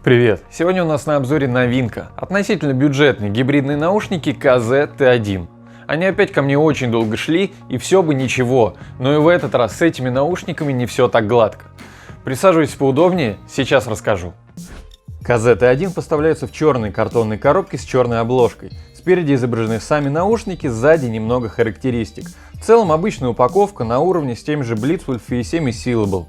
Привет! Сегодня у нас на обзоре новинка. Относительно бюджетные гибридные наушники KZ T1. Они опять ко мне очень долго шли, и все бы ничего, но и в этот раз с этими наушниками не все так гладко. Присаживайтесь поудобнее, сейчас расскажу. KZ T1 поставляются в черной картонной коробке с черной обложкой. Спереди изображены сами наушники, сзади немного характеристик. В целом обычная упаковка на уровне с теми же Blitzwolf V7 и Sealable.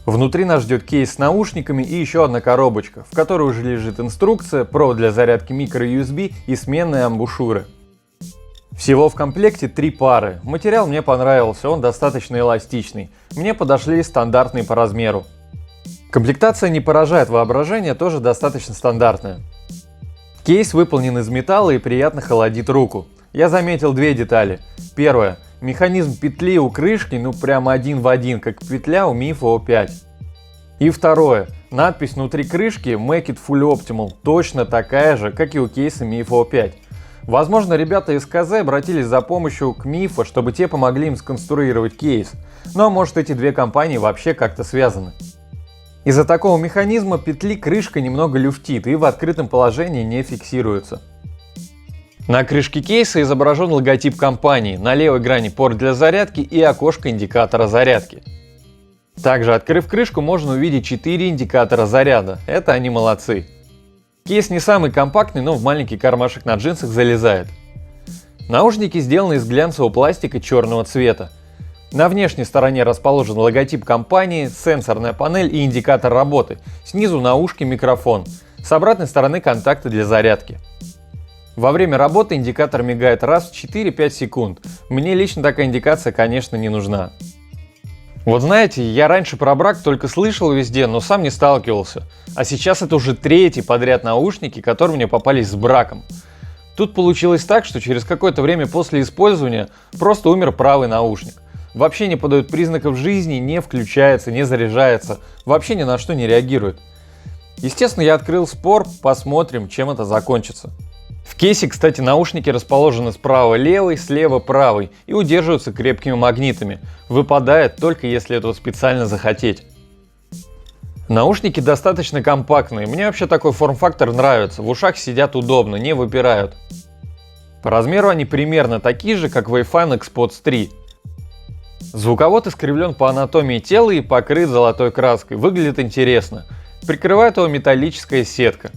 Внутри нас ждет кейс с наушниками и еще одна коробочка, в которой уже лежит инструкция, провод для зарядки micro-USB и сменные амбушюры. Всего в комплекте 3 пары. Материал мне понравился, он достаточно эластичный. Мне подошли стандартные по размеру. Комплектация не поражает воображение, тоже достаточно стандартная. Кейс выполнен из металла и приятно холодит руку. Я заметил две детали. Первое. Механизм петли у крышки прямо один в один, как петля у Mifo O5. И второе. Надпись внутри крышки Make it full optimal точно такая же, как и у кейса Mifo O5. Возможно, ребята из KZ обратились за помощью к Mifo, чтобы те помогли им сконструировать кейс. Ну а может, эти две компании вообще как-то связаны. Из-за такого механизма петли крышка немного люфтит и в открытом положении не фиксируется. На крышке кейса изображен логотип компании, на левой грани порт для зарядки и окошко индикатора зарядки. Также, открыв крышку, можно увидеть 4 индикатора заряда, это они молодцы. Кейс не самый компактный, но в маленький кармашек на джинсах залезает. Наушники сделаны из глянцевого пластика черного цвета. На внешней стороне расположен логотип компании, сенсорная панель и индикатор работы, снизу на ушке микрофон, с обратной стороны контакты для зарядки. Во время работы индикатор мигает раз в 4-5 секунд. Мне лично такая индикация, конечно, не нужна. Вот знаете, я раньше про брак только слышал везде, но сам не сталкивался. А сейчас это уже третий подряд наушники, которые мне попались с браком. Тут получилось так, что через какое-то время после использования просто умер правый наушник. Вообще не подает признаков жизни, не включается, не заряжается, вообще ни на что не реагирует. Естественно, я открыл спор, посмотрим, чем это закончится. В кейсе, кстати, наушники расположены справа левый, слева правый и удерживаются крепкими магнитами. Выпадает только если этого специально захотеть. Наушники достаточно компактные, мне вообще такой форм-фактор нравится, в ушах сидят удобно, не выпирают. По размеру они примерно такие же, как Wayfan Xpods 3. Звуковод искривлен по анатомии тела и покрыт золотой краской, выглядит интересно. Прикрывает его металлическая сетка.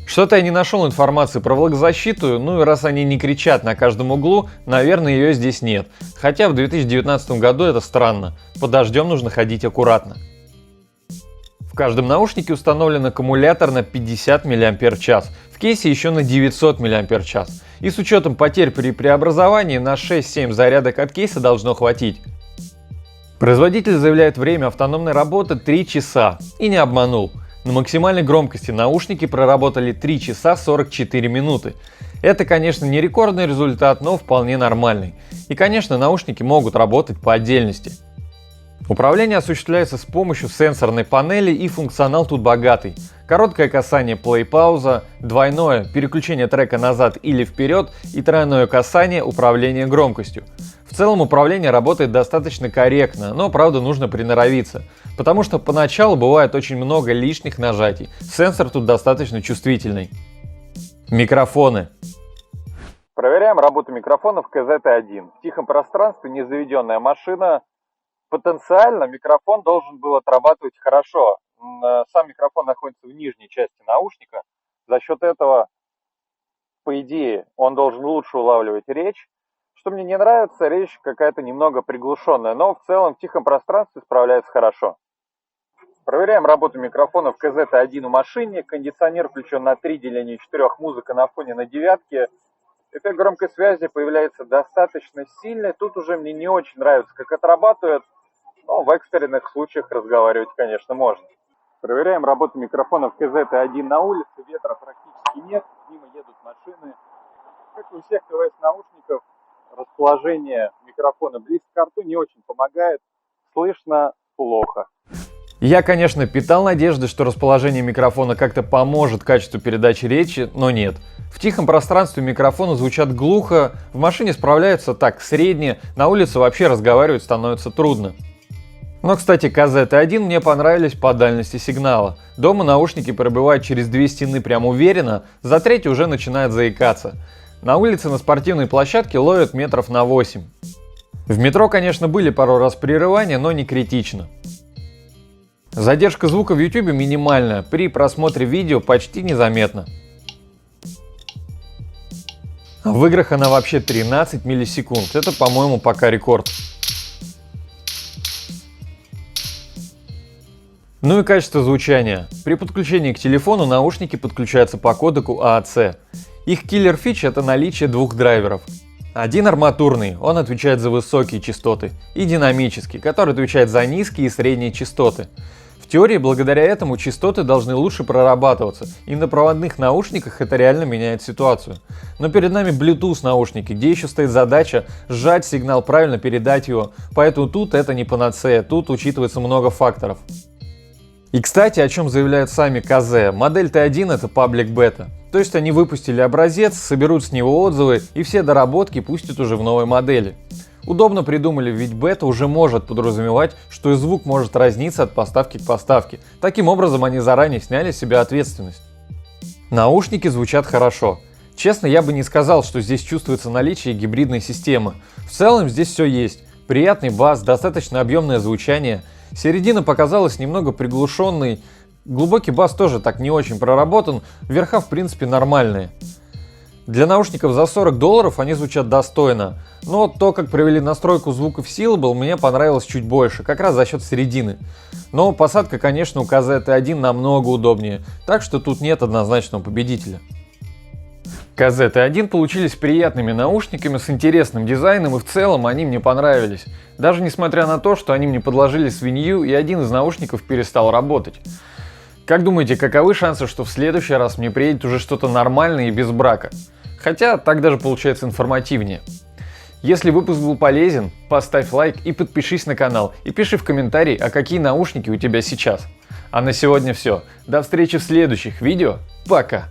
Что-то я не нашел информации про влагозащиту, ну и раз они не кричат на каждом углу, наверное, ее здесь нет. Хотя в 2019 году это странно, под дождем нужно ходить аккуратно. В каждом наушнике установлен аккумулятор на 50 мАч, в кейсе еще на 900 мАч. И с учетом потерь при преобразовании на 6-7 зарядок от кейса должно хватить. Производитель заявляет время автономной работы 3 часа, и не обманул. На максимальной громкости наушники проработали 3 часа 44 минуты. Это, конечно, не рекордный результат, но вполне нормальный. И, конечно, наушники могут работать по отдельности. Управление осуществляется с помощью сенсорной панели, и функционал тут богатый. Короткое касание play-пауза, двойное переключение трека назад или вперед и тройное касание управления громкостью. В целом управление работает достаточно корректно, но правда нужно приноровиться, потому что поначалу бывает очень много лишних нажатий. Сенсор тут достаточно чувствительный. Микрофоны. Проверяем работу микрофонов KZ T1. В тихом пространстве незаведенная машина. Потенциально микрофон должен был отрабатывать хорошо. Сам микрофон находится в нижней части наушника. За счет этого, по идее, он должен лучше улавливать речь. Что мне не нравится, речь какая-то немного приглушенная, но в целом в тихом пространстве справляется хорошо. Проверяем работу микрофонов KZ T1 в машине. Кондиционер включен на 3 деление 4, музыка на фоне на 9. Эффект громкой связи появляется достаточно сильный. Тут уже мне не очень нравится, как отрабатывает, но в экстренных случаях разговаривать, конечно, можно. Проверяем работу микрофонов KZ T1 на улице. Ветра практически нет, мимо едут машины. Как и у всех ТВС-наушников, расположение микрофона близко к рту не очень помогает, слышно плохо. Я, конечно, питал надежды, что расположение микрофона как-то поможет качеству передачи речи, но нет. В тихом пространстве микрофоны звучат глухо, в машине справляются так, средне, на улице вообще разговаривать становится трудно. Но, кстати, KZ-T1 мне понравились по дальности сигнала. Дома наушники пробивают через 2 стены прям уверенно, за третью уже начинает заикаться. На улице на спортивной площадке ловят метров на 8. В метро, конечно, были пару раз прерывания, но не критично. Задержка звука в YouTube минимальная, при просмотре видео почти незаметна. В играх она вообще 13 миллисекунд, это, по-моему, пока рекорд. Ну и качество звучания. При подключении к телефону наушники подключаются по кодеку AAC. Их киллер-фич — это наличие двух драйверов. Один арматурный, он отвечает за высокие частоты, и динамический, который отвечает за низкие и средние частоты. В теории, благодаря этому частоты должны лучше прорабатываться, и на проводных наушниках это реально меняет ситуацию. Но перед нами Bluetooth наушники, где еще стоит задача сжать сигнал, правильно передать его, поэтому тут это не панацея, тут учитывается много факторов. И, кстати, о чем заявляют сами KZ, модель T1 это паблик бета. То есть они выпустили образец, соберут с него отзывы и все доработки пустят уже в новой модели. Удобно придумали, ведь бета уже может подразумевать, что и звук может разниться от поставки к поставке. Таким образом они заранее сняли с себя ответственность. Наушники звучат хорошо. Честно, я бы не сказал, что здесь чувствуется наличие гибридной системы. В целом здесь все есть. Приятный бас, достаточно объемное звучание. Середина показалась немного приглушенной. Глубокий бас тоже так не очень проработан. Верха в принципе нормальные. Для наушников за $40 они звучат достойно. Но то, как провели настройку звука в Syllable, мне понравилось чуть больше, как раз за счет середины. Но посадка, конечно, у KZ-T1 намного удобнее. Так что тут нет однозначного победителя. KZ-T1 получились приятными наушниками с интересным дизайном, и в целом они мне понравились. Даже несмотря на то, что они мне подложили свинью и один из наушников перестал работать. Как думаете, каковы шансы, что в следующий раз мне приедет уже что-то нормальное и без брака? Хотя так даже получается информативнее. Если выпуск был полезен, поставь лайк и подпишись на канал, и пиши в комментарии, а какие наушники у тебя сейчас. А на сегодня все. До встречи в следующих видео. Пока!